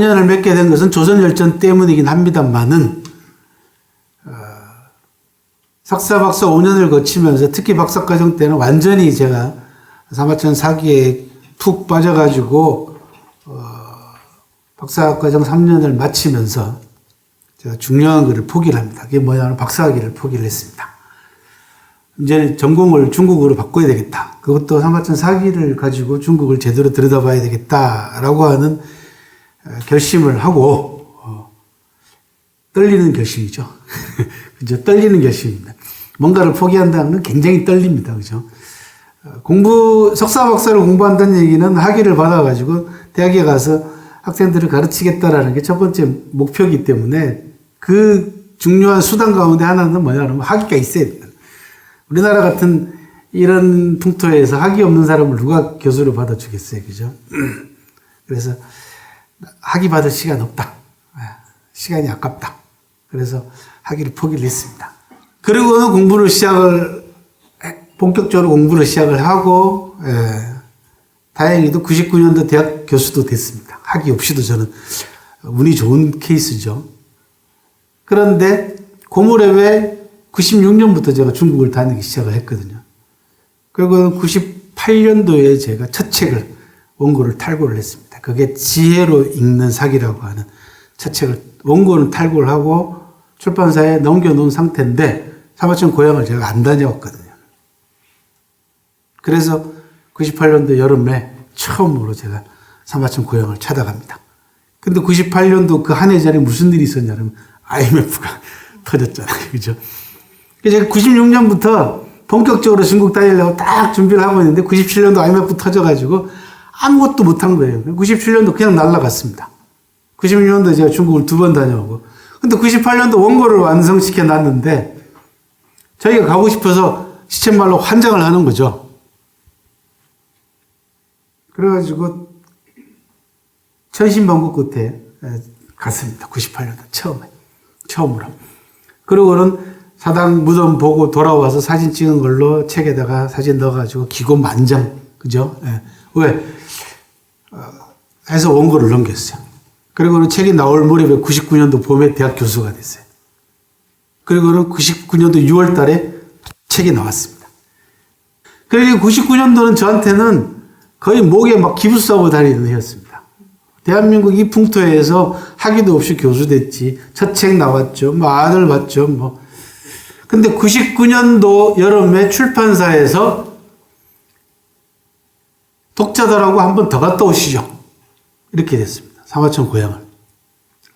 인연을 맺게 된 것은 조선열전 때문이긴 합니다만은 석사, 박사 5년을 거치면서 특히 박사과정 때는 완전히 제가 사마천 사기에 푹 빠져가지고 박사과정 3년을 마치면서 제가 중요한 것을 포기를 합니다. 그게 뭐냐면 박사학위를 포기를 했습니다. 이제 전공을 중국어로 바꿔야 되겠다. 그것도 사마천 사기를 가지고 중국을 제대로 들여다봐야 되겠다라고 하는 결심을 하고 떨리는 결심이죠. 그죠? 떨리는 결심입니다. 뭔가를 포기한다는 건 굉장히 떨립니다. 그죠? 석사 박사를 공부한다는 얘기는 학위를 받아가지고 대학에 가서 학생들을 가르치겠다라는 게 첫 번째 목표이기 때문에 그 중요한 수단 가운데 하나는 뭐냐면 학위가 있어야 됩니다. 우리나라 같은 이런 풍토에서 학위 없는 사람을 누가 교수로 받아주겠어요. 그죠? 그래서 학위 받을 시간 없다. 시간이 아깝다. 그래서 학위를 포기를 했습니다. 그리고는 본격적으로 공부를 시작을 하고, 다행히도 99년도 대학 교수도 됐습니다. 학위 없이도 저는 운이 좋은 케이스죠. 그런데 고무렵에 96년부터 제가 중국을 다니기 시작을 했거든요. 그리고 98년도에 제가 첫 책을 원고를 탈고를 했습니다. 그게 지혜로 읽는 사기라고 하는 첫 책을 원고는 탈고를 하고 출판사에 넘겨놓은 상태인데 사마천 고향을 제가 안 다녀왔거든요. 그래서 98년도 여름에 처음으로 제가 사마천 고향을 찾아갑니다. 근데 98년도 그 한 해 전에 무슨 일이 있었냐면 IMF가 터졌잖아요. 그죠? 제가 96년부터 본격적으로 중국 다니려고 딱 준비를 하고 있는데 97년도 IMF 터져가지고 아무것도 못한 거예요. 97년도 그냥 날아갔습니다. 96년도 제가 중국을 2번 다녀오고. 근데 98년도 원고를 완성시켜 놨는데 저희가 가고 싶어서 시쳇말로 환장을 하는 거죠. 그래가지고 천신만고 끝에 갔습니다. 98년도 처음으로. 그러고는 사당 무덤 보고 돌아와서 사진 찍은 걸로 책에다가 사진 넣어가지고 기고만장, 그죠? 왜? 해서 원고를 넘겼어요. 그리고는 책이 나올 무렵에 99년도 봄에 대학 교수가 됐어요. 그리고는 99년도 6월 달에 책이 나왔습니다. 그러니까 99년도는 저한테는 거의 목에 막 기부싸고 다니는 해였습니다. 대한민국 이 풍토에서 학위도 없이 교수 됐지. 첫 책 나왔죠. 아들 봤죠. 근데 99년도 여름에 출판사에서 독자들하고 한 번 더 갔다 오시죠. 이렇게 됐습니다. 사마천 고향을.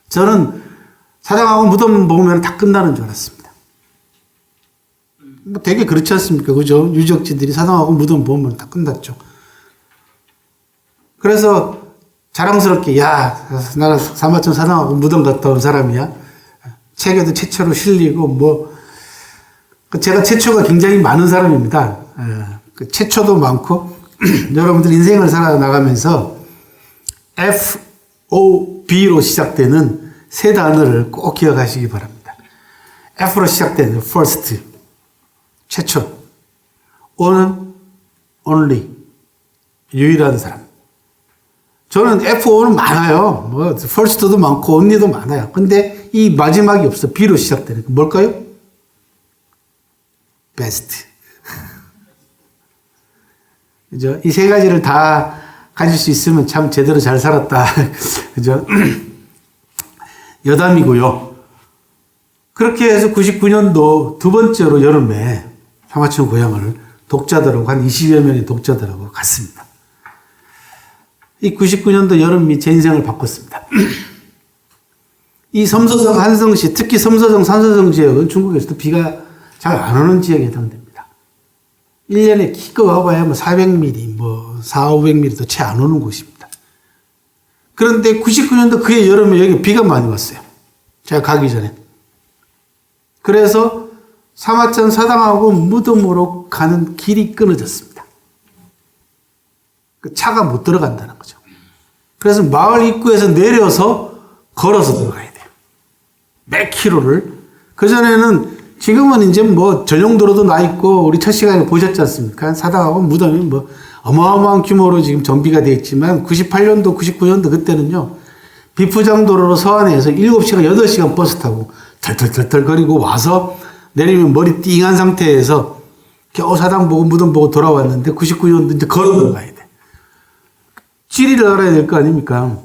저는 사당하고 무덤 보면 다 끝나는 줄 알았습니다. 되게 그렇지 않습니까? 그죠? 유적지들이 사당하고 무덤 보면 다 끝났죠. 그래서 자랑스럽게, 야, 나는 사마천 사당하고 무덤 갔다 온 사람이야. 책에도 최초로 실리고, 제가 최초가 굉장히 많은 사람입니다. 최초도 많고, 여러분들 인생을 살아나가면서 FOB로 시작되는 세 단어를 꼭 기억하시기 바랍니다. F로 시작되는 first, 최초. O는 only, 유일한 사람. 저는 FO는 많아요. first도 많고 only도 많아요. 근데 이 마지막이 없어. B로 시작되는 거 뭘까요? best. 그죠? 이 세 가지를 다 가질 수 있으면 참 제대로 잘 살았다. 그죠? 여담이고요. 그렇게 해서 99년도 두 번째로 여름에 사마천 고향을 독자들하고 한 20여 명의 독자들하고 갔습니다. 이 99년도 여름이 제 인생을 바꿨습니다. 이 섬서성, 한성시, 특히 섬서성, 산서성 지역은 중국에서도 비가 잘 안 오는 지역에 해당됩니다. 1년에 기껏 와봐야 400mm, 400~500mm도 채 안 오는 곳입니다. 그런데 99년도 그해 여름에 여기 비가 많이 왔어요. 제가 가기 전에. 그래서 사마천 사당하고 무덤으로 가는 길이 끊어졌습니다. 차가 못 들어간다는 거죠. 그래서 마을 입구에서 내려서 걸어서 들어가야 돼요. 몇 킬로를. 그전에는 지금은 이제 전용도로도 나 있고 우리 첫 시간에 보셨지 않습니까? 사당하고 무덤이 어마어마한 규모로 지금 정비가 되어 있지만 98년도, 99년도 그때는요. 비포장도로로 서안에서 7시간, 8시간 버스 타고 털털털털 거리고 와서 내리면 머리 띵한 상태에서 겨우 사당 보고 무덤 보고 돌아왔는데 99년도 이제 걸어 들어가야 돼. 지리를 알아야 될 거 아닙니까?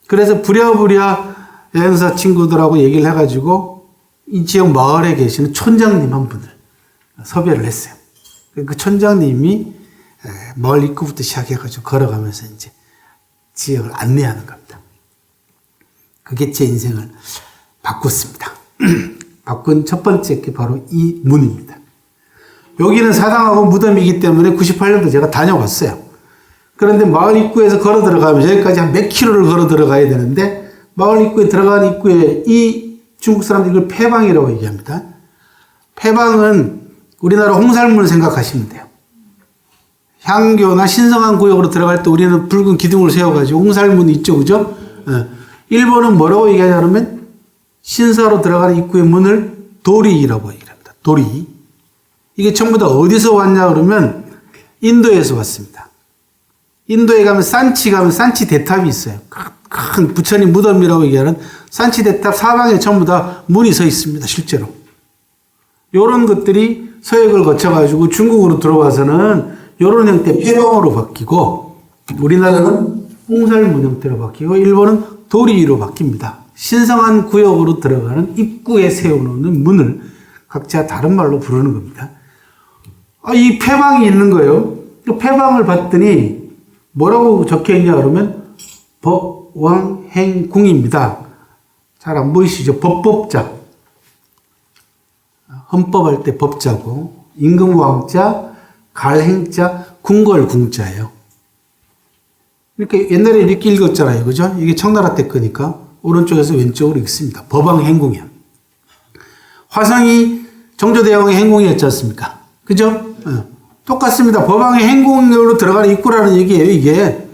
그래서 부랴부랴 여행사 친구들하고 얘기를 해가지고 이 지역 마을에 계시는 촌장님 한 분을 섭외를 했어요. 그 촌장님이 마을 입구부터 시작해가지고 걸어가면서 이제 지역을 안내하는 겁니다. 그게 제 인생을 바꿨습니다. 바꾼 첫 번째 게 바로 이 문입니다. 여기는 사당하고 무덤이기 때문에 98년도 제가 다녀왔어요. 그런데 마을 입구에서 걸어 들어가면 여기까지 한 몇 킬로를 걸어 들어가야 되는데 마을 입구에 들어가는 입구에 이 중국 사람들이 이걸 폐방이라고 얘기합니다. 폐방은 우리나라 홍살문을 생각하시면 돼요. 향교나 신성한 구역으로 들어갈 때 우리는 붉은 기둥을 세워가지고 홍살문이 있죠, 그죠? 일본은 뭐라고 얘기하냐면 신사로 들어가는 입구의 문을 도리라고 얘기합니다. 도리. 이게 전부 다 어디서 왔냐 그러면 인도에서 왔습니다. 인도에 가면 산치 가면 산치 대탑이 있어요. 큰 부처님 무덤이라고 얘기하는 산치 대탑 사방에 전부 다 문이 서 있습니다. 실제로. 이런 것들이 서역을 거쳐가지고 중국으로 들어와서는 이런 형태 폐방으로 바뀌고 우리나라는 홍살문 형태로 바뀌고 일본은 도리로 바뀝니다. 신성한 구역으로 들어가는 입구에 세워놓는 문을 각자 다른 말로 부르는 겁니다. 이 폐방이 있는 거예요. 폐방을 봤더니 뭐라고 적혀있냐 그러면 법왕행궁입니다. 잘 안 보이시죠? 법법자. 헌법할 때 법자고 임금왕자, 갈행자, 궁궐궁자예요. 이렇게 옛날에 이렇게 읽었잖아요. 그죠? 이게 청나라 때 거니까 오른쪽에서 왼쪽으로 읽습니다. 법왕행궁이야. 화성이 정조대왕의 행궁이었지 않습니까? 그죠? 똑같습니다. 법왕의 행궁으로 들어가는 입구라는 얘기예요, 이게.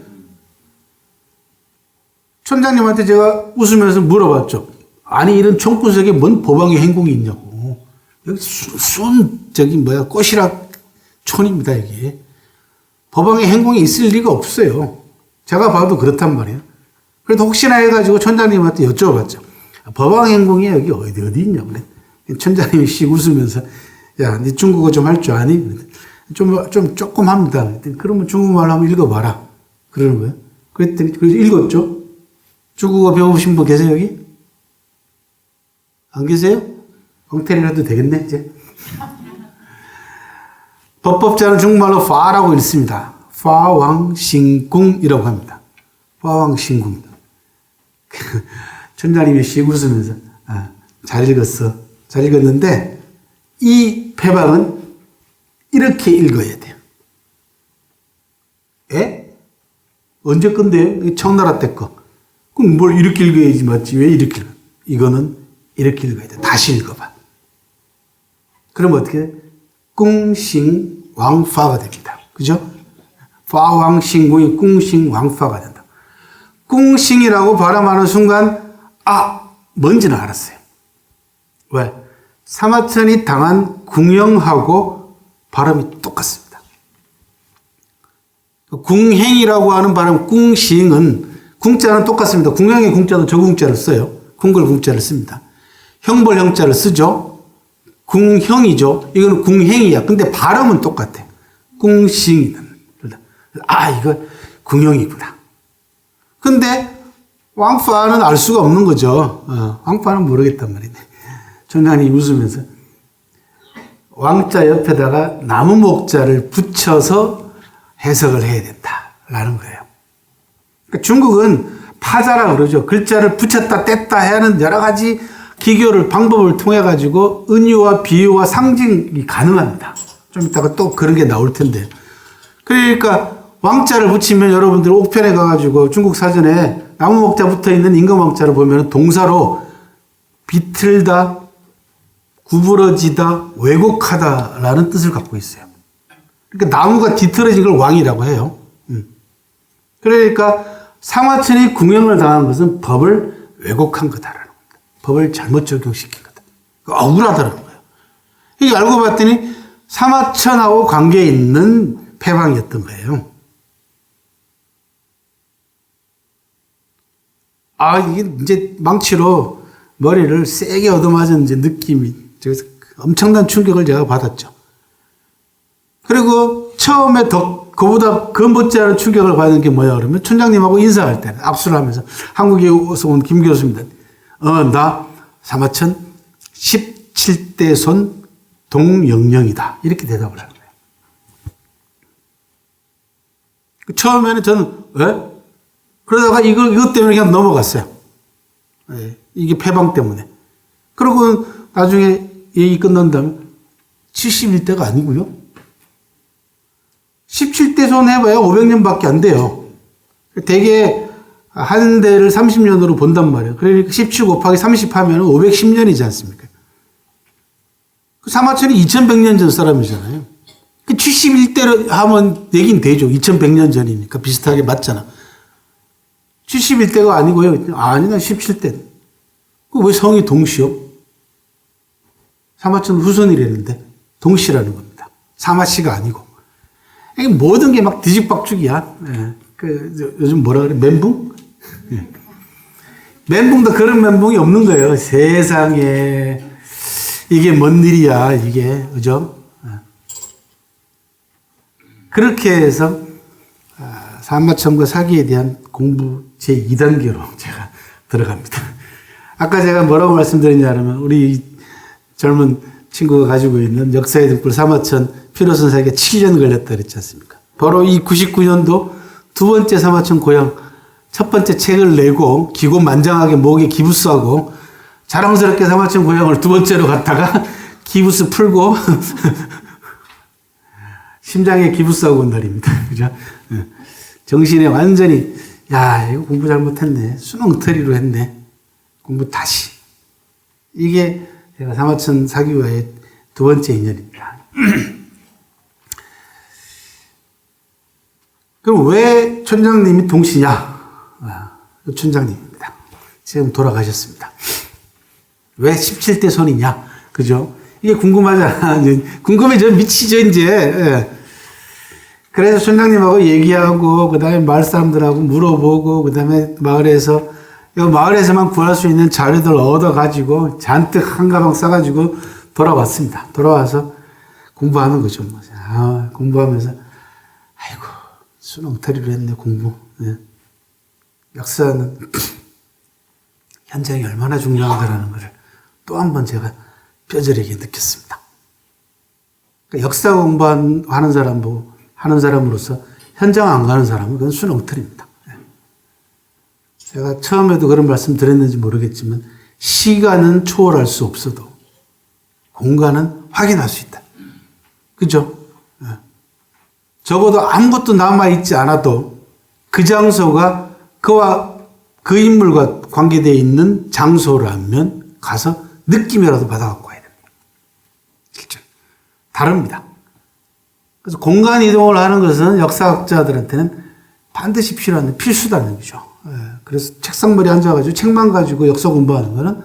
촌장님한테 제가 웃으면서 물어봤죠. 아니, 이런 총구석에 뭔 법왕의 행궁이 있냐고. 여기 꽃이락 촌입니다, 이게. 법왕의 행궁이 있을 리가 없어요. 제가 봐도 그렇단 말이에요. 그래도 혹시나 해가지고 촌장님한테 여쭤봤죠. 법왕의 행궁이 여기 어디 있냐고. 촌장님이 씩 웃으면서, 야, 네 중국어 좀 할 줄 아니? 조금 합니다. 그러면 중국말로 한번 읽어봐라. 그러는 거예요. 그랬더니, 그래서 읽었죠. 중국어 배우신 분 계세요, 여기? 안 계세요? 엉터리라도 되겠네, 이제. 법법자는 중국말로 파라고 읽습니다. 파왕신궁이라고 합니다. 파왕신궁. 촌장님이 씩 웃으면서, 잘 읽었어. 잘 읽었는데, 이 폐방은 이렇게 읽어야 돼요. 에? 언제 건데요? 청나라 때 거. 그럼 뭘 이렇게 읽어야지 맞지? 왜 이렇게 읽어? 이거는 이렇게 읽어야 돼. 다시 읽어봐. 그럼 어떻게 돼? 꿍싱왕파가 됩니다. 그죠? 파왕신궁이 꿍싱왕파가 된다. 꿍싱이라고 발음하는 순간 뭔지는 알았어요. 왜? 사마천이 당한 궁영하고 발음이 똑같습니다. 궁행이라고 하는 발음, 꿍싱은 궁자는 똑같습니다. 궁행의 궁자도 저 궁자를 써요. 궁궐 궁자를 씁니다. 형벌 형자를 쓰죠. 궁형이죠. 이거는 궁행이야. 근데 발음은 똑같아. 꿍싱이다. 이거 궁형이구나. 근데 왕파는 알 수가 없는 거죠. 왕파는 모르겠단 말이네. 촌장님이 웃으면서 왕자 옆에다가 나무 목자를 붙여서 해석을 해야 된다라는 거예요. 그러니까 중국은 파자라 그러죠. 글자를 붙였다 뗐다 하는 여러 가지 기교를 방법을 통해 가지고 은유와 비유와 상징이 가능합니다. 좀 이따가 또 그런 게 나올 텐데. 그러니까 왕자를 붙이면 여러분들 옥편에 가가지고 중국 사전에 나무 목자 붙어 있는 임금왕자를 보면 동사로 비틀다, 구부러지다, 왜곡하다라는 뜻을 갖고 있어요. 그러니까 나무가 뒤틀어진 걸 왕이라고 해요. 그러니까 상하천이 궁형을 당한 것은 법을 왜곡한 거다라는 겁니다. 법을 잘못 적용시킨 거다. 억울하다는 거예요. 이게 알고 봤더니 사마천하고 관계 있는 폐방이었던 거예요. 이게 이제 망치로 머리를 세게 얻어맞은 이제 느낌이, 그래서 엄청난 충격을 제가 받았죠. 그리고 처음에 그보다 그 못지않은 충격을 받은 게 뭐냐 그러면 촌장님하고 인사할 때 압수를 하면서 한국에서 온 김 교수입니다. 나 사마천 17대 손 동영령이다. 이렇게 대답을 하는 거예요. 처음에는 저는 왜? 그러다가 이것 때문에 그냥 넘어갔어요. 이게 패방 때문에. 그리고 나중에 얘기 끝난 다음에 71대가 아니고요. 17대 손 해봐야 500년밖에 안 돼요. 대개 한 대를 30년으로 본단 말이에요. 그러니까 17 곱하기 30 하면 510년이지 않습니까? 사마천이 2100년 전 사람이잖아요. 71대로 하면 되긴 되죠. 2100년 전이니까 비슷하게 맞잖아. 71대가 아니고요. 아니, 난 17대. 왜 성이 동시요? 사마천 후손이라는데 동시라는 겁니다. 사마씨가 아니고. 모든 게 막 뒤죽박죽이야. 요즘 뭐라 그래? 멘붕? 멘붕도 그런 멘붕이 없는 거예요. 세상에. 이게 뭔 일이야, 이게. 그죠? 그렇게 해서, 사마천과 사기에 대한 공부 제2단계로 제가 들어갑니다. 아까 제가 뭐라고 말씀드렸냐면, 우리 젊은 친구가 가지고 있는 역사의 등불 사마천 필요선사에게 7년 걸렸다 그랬지 않습니까? 바로 이 99년도 두 번째 사마천 고향 첫 번째 책을 내고 기고만장하게 목에 기부스하고 자랑스럽게 사마천 고향을 두 번째로 갔다가 기부스 풀고 심장에 기부스하고 온 날입니다. 그죠? 정신에 완전히 이거 공부 잘못했네. 수능터리로 했네. 공부 다시. 이게 제가 사마천 사기와의 두 번째 인연입니다. 그럼 왜 촌장님이 동시냐? 촌장님입니다. 지금 돌아가셨습니다. 왜 17대 손이냐? 그죠? 이게 궁금하잖아. 궁금해져 미치죠, 이제. 그래서 촌장님하고 얘기하고, 그 다음에 마을 사람들하고 물어보고, 그 다음에 마을에서만 구할 수 있는 자료들 얻어가지고, 잔뜩 한 가방 싸가지고 돌아왔습니다. 돌아와서 공부하는 거죠. 공부하면서, 아이고, 수능터리로 했네, 공부. 역사는 현장이 얼마나 중요하다라는 것을 또 한 번 제가 뼈저리게 느꼈습니다. 그러니까 역사 공부하는 사람으로서 현장 안 가는 사람은 그건 수능터리입니다. 제가 처음에도 그런 말씀 드렸는지 모르겠지만 시간은 초월할 수 없어도 공간은 확인할 수 있다. 그죠? 적어도 아무것도 남아있지 않아도 그 장소가 그 인물과 관계되어 있는 장소라면 가서 느낌이라도 받아갖고 와야 됩니다. 실제 다릅니다. 그래서 공간 이동을 하는 것은 역사학자들한테는 반드시 필요한 필수다는 거죠. 그래서 책상머리에 앉아가지고 책만 가지고 역사 공부하는 거는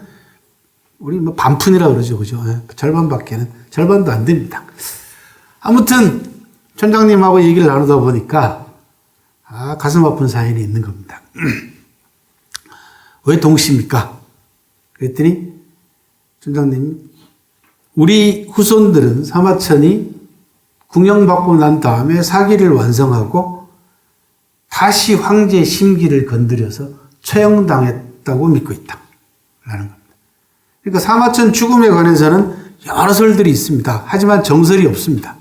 우리 반푼이라 그러죠. 그죠? 절반도 안 됩니다. 아무튼 촌장님하고 얘기를 나누다 보니까 가슴 아픈 사연이 있는 겁니다. 왜 동시입니까? 그랬더니 촌장님이 우리 후손들은 사마천이 궁영받고 난 다음에 사기를 완성하고 다시 황제 심기를 건드려서 처형당했다고 믿고 있다. 라는 겁니다. 그러니까 사마천 죽음에 관해서는 여러 설들이 있습니다. 하지만 정설이 없습니다.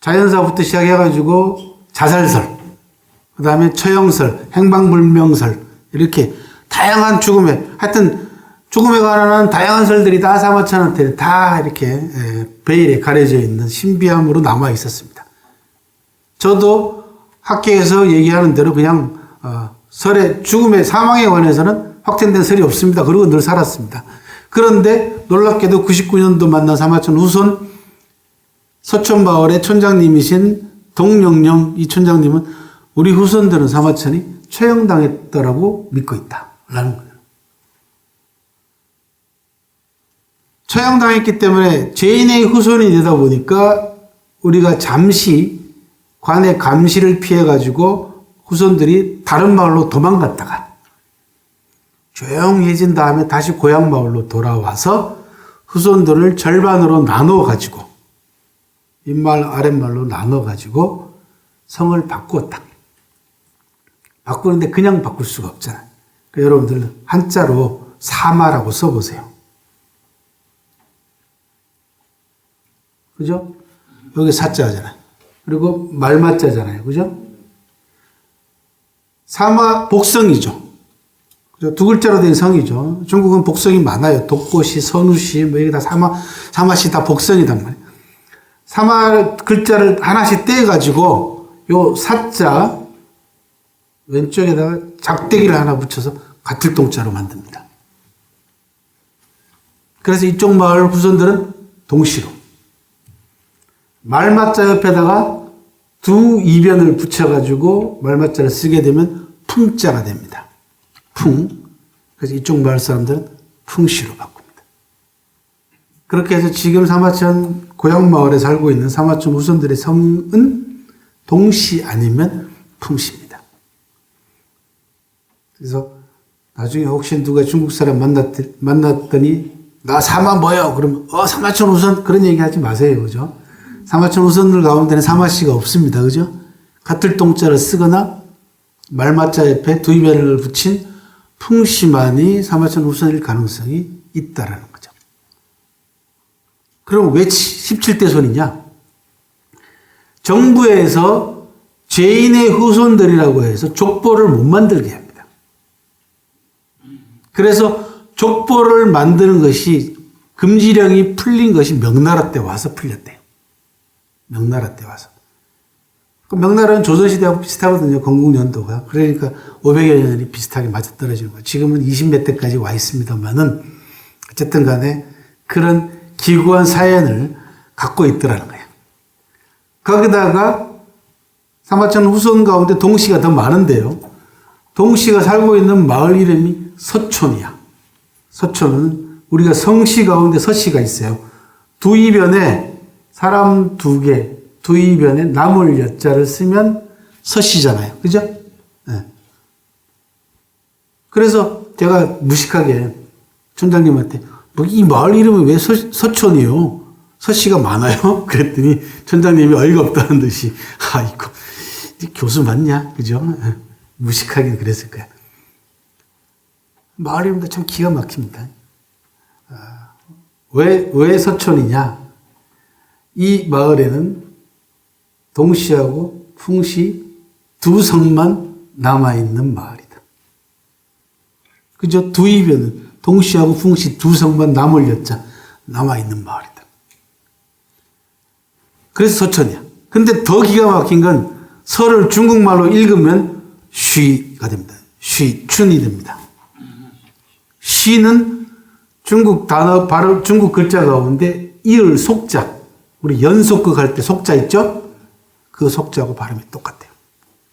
자연사부터 시작해가지고 자살설, 그 다음에 처형설, 행방불명설, 이렇게 다양한 하여튼 죽음에 관한 다양한 설들이 다 사마천한테 다 이렇게 베일에 가려져 있는 신비함으로 남아 있었습니다. 저도 학계에서 얘기하는 대로 그냥 죽음의 사망에 관해서는 확정된 설이 없습니다. 그리고 늘 살았습니다. 그런데 놀랍게도 99년도 만난 사마천 후손 서촌마을의 촌장님이신 동영령 이 촌장님은 우리 후손들은 사마천이 처형당했다라고 믿고 있다라는 거예요. 처형당했기 때문에 죄인의 후손이 되다 보니까 우리가 잠시 관의 감시를 피해가지고 후손들이 다른 마을로 도망갔다가 조용해진 다음에 다시 고향 마을로 돌아와서 후손들을 절반으로 나눠 가지고 윗마을 아랫마을로 나눠 가지고 성을 바꾸었다. 바꾸는데 그냥 바꿀 수가 없잖아요. 그러니까 여러분들 한자로 사마라고 써보세요. 그죠? 여기 사자잖아요. 그리고 말마자잖아요. 그죠? 사마 복성이죠. 그죠? 두 글자로 된 성이죠. 중국은 복성이 많아요. 독고시, 선우시, 뭐 이게 다 사마시 다 복성이단 말이에요. 사마 글자를 하나씩 떼가지고 요 사자 왼쪽에다가 작대기를 하나 붙여서 가틀동자로 만듭니다. 그래서 이쪽 마을 후손들은 동시로 말마자 옆에다가 두 이변을 붙여가지고 말마자를 쓰게 되면 풍자가 됩니다. 풍. 그래서 이쪽 마을 사람들은 풍시로 바꿉니다. 그렇게 해서 지금 사마천 고향 마을에 살고 있는 사마천 후손들의 성은 동시 아니면 풍시입니다. 그래서 나중에 혹시 누가 중국 사람 만났더니 나 사마 뭐요? 그러면 사마천 후손 그런 얘기 하지 마세요. 그죠? 사마천 후손들 가운데는 사마씨가 없습니다. 그죠? 가틀동자를 쓰거나 말마자 옆에 두 이변을 붙인 풍시만이 사마천 후손일 가능성이 있다라는 거죠. 그럼 왜 17대 손이냐? 정부에서 죄인의 후손들이라고 해서 족보를 못 만들게 합니다. 그래서 족보를 만드는 것이 금지령이 풀린 것이 명나라 때 와서 풀렸대요. 명나라 때 와서. 명나라는 조선시대하고 비슷하거든요. 건국연도가. 그러니까 500여 년이 비슷하게 맞아떨어지는 거예요. 지금은 20몇 대까지 와 있습니다만은 어쨌든 간에 그런 기구한 사연을 갖고 있더라는 거예요. 거기다가 사마천 후손 가운데 동씨가 더 많은데요. 동씨가 살고 있는 마을 이름이 서촌이야. 서촌은 우리가 성씨 가운데 서씨가 있어요. 두 이변에 사람 두 개, 두 이변에 나물 여자를 쓰면 서씨잖아요. 그죠? 네. 그래서 제가 무식하게 촌장님한테 이 마을 이름은 왜 서촌이요? 서씨가 많아요? 그랬더니 촌장님이 어이가 없다는 듯이 이거 교수 맞냐? 그죠? 무식하게 그랬을 거야. 마을 이름도 참 기가 막힙니다. 왜 서촌이냐? 이 마을에는 동시하고 풍시 두 성만 남아있는 마을이다. 그죠? 두 이변은 동시하고 풍시 두 성만 남을 여자 남아있는 마을이다. 그래서 서촌이야. 근데 더 기가 막힌 건 서를 중국말로 읽으면 쉬가 됩니다. 춘이 됩니다. 쉬는 중국 단어, 바로 중국 글자 가운데 이을 속자, 우리 연속극 할 때 속자 있죠? 그 속자하고 발음이 똑같아요.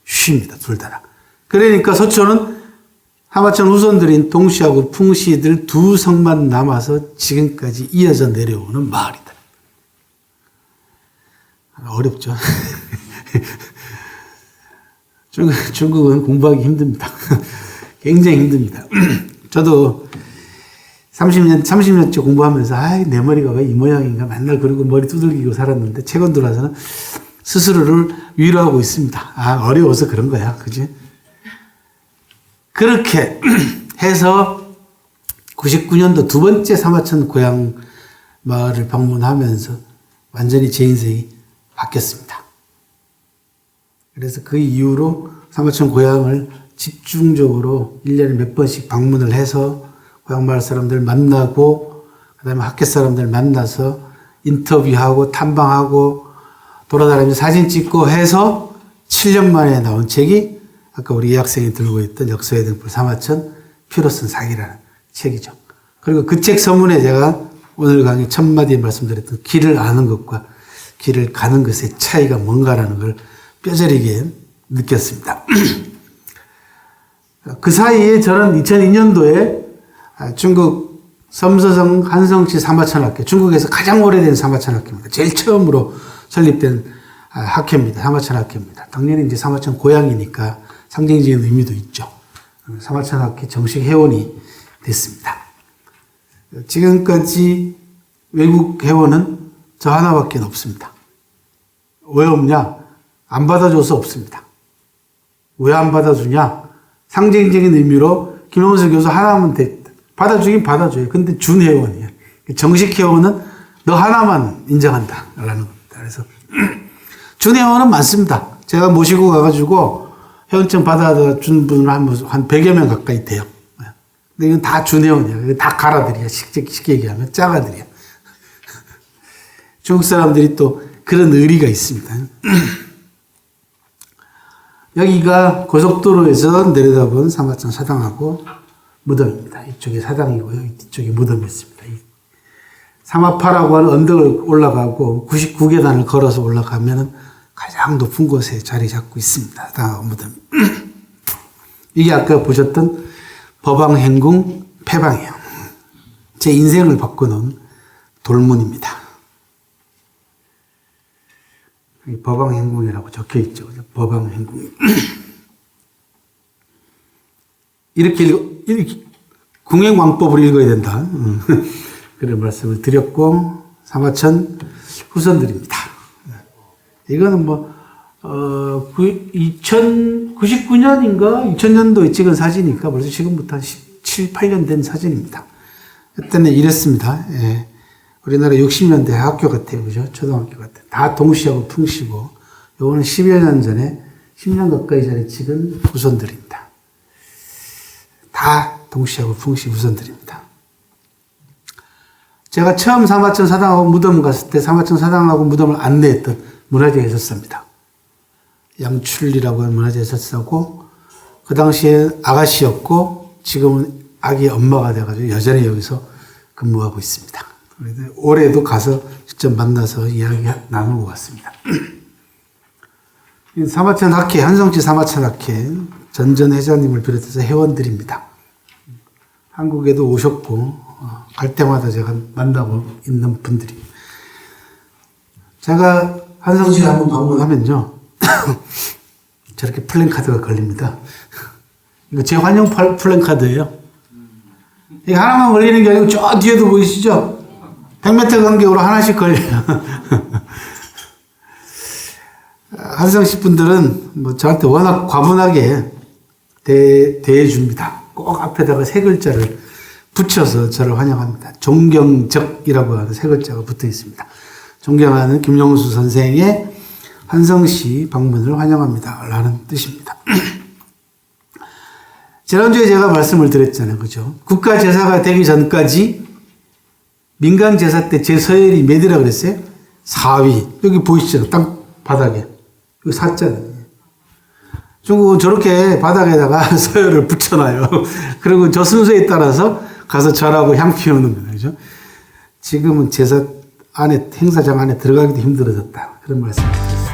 쉬입니다. 둘 다. 그러니까 서촌은 하마천 후손들인 동시하고 풍시들 두 성만 남아서 지금까지 이어져 내려오는 마을이다. 어렵죠? 중국은 공부하기 힘듭니다. 굉장히 힘듭니다. 저도 30년째 공부하면서 내 머리가 왜 이 모양인가 맨날 그러고 머리 두들기고 살았는데 최근 들어와서는 스스로를 위로하고 있습니다. 어려워서 그런 거야. 그지? 그렇게 해서 99년도 두 번째 사마천 고향 마을을 방문하면서 완전히 제 인생이 바뀌었습니다. 그래서 그 이후로 사마천 고향을 집중적으로 1년에 몇 번씩 방문을 해서 고향 마을 사람들 만나고 그다음에 학교 사람들 만나서 인터뷰하고 탐방하고 돌아다니면서 사진 찍고 해서 7년 만에 나온 책이 아까 우리 이 학생이 들고 있던 역사의 등불 사마천 피로 쓴 사기라는 책이죠. 그리고 그 책 서문에 제가 오늘 강의 첫 마디에 말씀드렸던 길을 아는 것과 길을 가는 것의 차이가 뭔가라는 걸 뼈저리게 느꼈습니다. 그 사이에 저는 2002년도에 중국 섬서성 한성시 사마천학교, 중국에서 가장 오래된 사마천학교입니다. 제일 처음으로 설립된 학교입니다. 사마천학교입니다. 당연히 이제 사마천 고향이니까 상징적인 의미도 있죠. 사마천학교 정식 회원이 됐습니다. 지금까지 외국 회원은 저 하나밖에 없습니다. 왜 없냐? 안 받아줘서 없습니다. 왜 안 받아주냐? 상징적인 의미로 김영수 교수 하나면 됐다. 받아주긴 받아줘요. 근데 준회원이에요. 정식 회원은 너 하나만 인정한다. 라는 겁니다. 그래서 준회원은 많습니다. 제가 모시고 가가지고 회원증 받아준 분은 한 100여 명 가까이 돼요. 근데 이건 다 준회원이에요. 다 가라들이야. 쉽게 얘기하면 짜가들이야. 중국 사람들이 또 그런 의리가 있습니다. 여기가 고속도로에서 내려다본 사마천 사당하고 무덤입니다. 이쪽이 사당이고요. 이쪽이 무덤이었습니다. 사마파라고 하는 언덕을 올라가고 99계단을 걸어서 올라가면 가장 높은 곳에 자리 잡고 있습니다. 사당하고 무덤. 이게 아까 보셨던 법왕행궁 폐방이에요. 제 인생을 바꿔놓은 돌문입니다. 법왕행궁이라고 적혀 있죠. 법왕행궁. 이렇게 궁행왕법을 읽어야 된다. 그런 말씀을 드렸고, 사마천 후손들입니다. 이거는 2099년인가? 2000년도에 찍은 사진이니까 벌써 지금부터 한 17, 8년 된 사진입니다. 그때는 이랬습니다. 예. 우리나라 60년대 학교 같아요. 그죠? 초등학교 같아요. 다 동시하고 풍시고, 요거는 10여 년 전에, 10년 가까이 전에 찍은 후손들입니다. 다 동시하고 풍시 후손들입니다. 제가 처음 사마천 사당하고 무덤 갔을 때 사마천 사당하고 무덤을 안내했던 문화재 해설사입니다. 양출리라고 하는 문화재 해설사고, 그 당시에 아가씨였고, 지금은 아기 엄마가 돼가지고 여전히 여기서 근무하고 있습니다. 올해도 가서 직접 만나서 이야기 나누고 왔습니다. 사마천 학회, 한성지 사마천 학회 전전 회장님을 비롯해서 회원들입니다. 한국에도 오셨고 갈 때마다 제가 만나고 있는 분들이. 제가 한성지에 한번 방문하면요 저렇게 플랜카드가 걸립니다. 이거 제 환영 플랜카드예요. 이게 하나만 걸리는 게 아니고 저 뒤에도 보이시죠? 100m 간격으로 하나씩 걸려요. 한성시 분들은 저한테 워낙 과분하게 대해줍니다. 꼭 앞에다가 세 글자를 붙여서 저를 환영합니다. 존경적이라고 하는 세 글자가 붙어 있습니다. 존경하는 김영수 선생의 한성시 방문을 환영합니다. 라는 뜻입니다. 지난주에 제가 말씀을 드렸잖아요. 그죠? 국가제사가 되기 전까지 민간제사 때 제 서열이 몇이라고 그랬어요? 4위. 여기 보이시죠? 땅 바닥에. 여기 4자는. 중국은 저렇게 바닥에다가 서열을 붙여놔요. 그리고 저 순서에 따라서 가서 절하고 향 피우는 거예요. 그죠? 지금은 제사 안에, 행사장 안에 들어가기도 힘들어졌다. 그런 말씀을 드렸습니다.